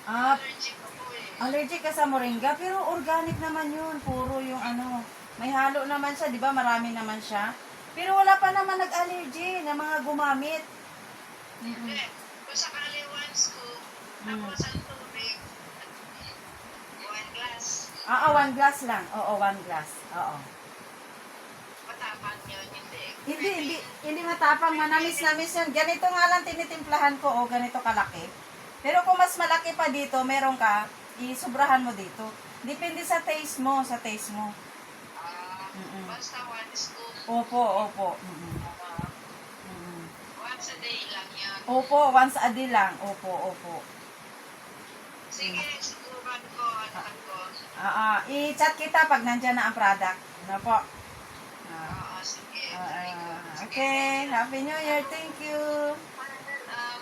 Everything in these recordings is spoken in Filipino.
Ah, Allergic ako eh. allergic ka sa moringa, pero organic naman yun. Puro yung ano, may halo naman siya, di ba? Marami naman siya. Pero wala pa naman nag-allergy na mga gumamit. Hindi. Kung sakali one scoop, Mm. tapos ang tubig, 1 glass. One glass lang. Oo, 1 glass. Oo. Matapang yun, hindi. Hindi matapang, manamis-namis yan. Ganito nga lang tinitimplahan ko, o ganito kalaki. Pero kung mas malaki pa dito, meron ka, isubrahan mo dito. Depende sa taste mo, Mm-mm. Basta 1 scoop. Opo, opo. Mm-mm. ah, Mm-mm. once a day lang yun. Opo, once a day lang. Opo, opo. Sige, subukan ko, anak ko. I-chat kita pag nandyan na ang product. Ano po? Oo, sige. Okay, Happy New Year. Thank you.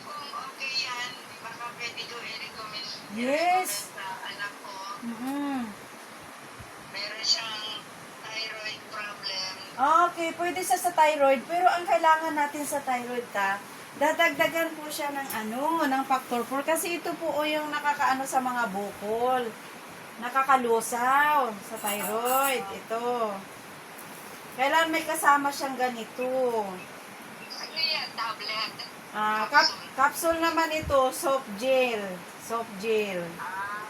Kung okay yan, baka pwede ko i-recommend Yes. sa anak ko. Mm-mm. Meron siyang thyroid problem. Okay, pwede siya sa thyroid, pero ang kailangan natin sa thyroid dadagdagan po siya ng factor 4 kasi ito po yung nakakaano sa mga bukol. Nakakalusaw sa thyroid. Ito. Kailan may kasama siyang ganito. Ano yan? Tablet? Capsule naman ito, soft gel. Soft gel.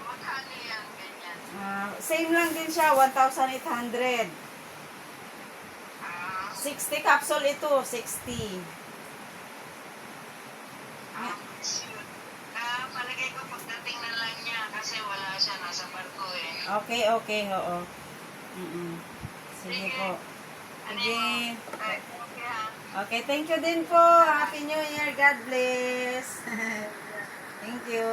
Magkano yan? Ganyan? Same lang din siya, 1,800. 60 capsule ito, 60. Shoot. Palagay ko pagdating na lang niya kasi wala siya, nasa barko eh. Okay, okay, oo. Sige po. Sige. Okay, ha? Okay, thank you din po. Happy New Year. God bless. Thank you.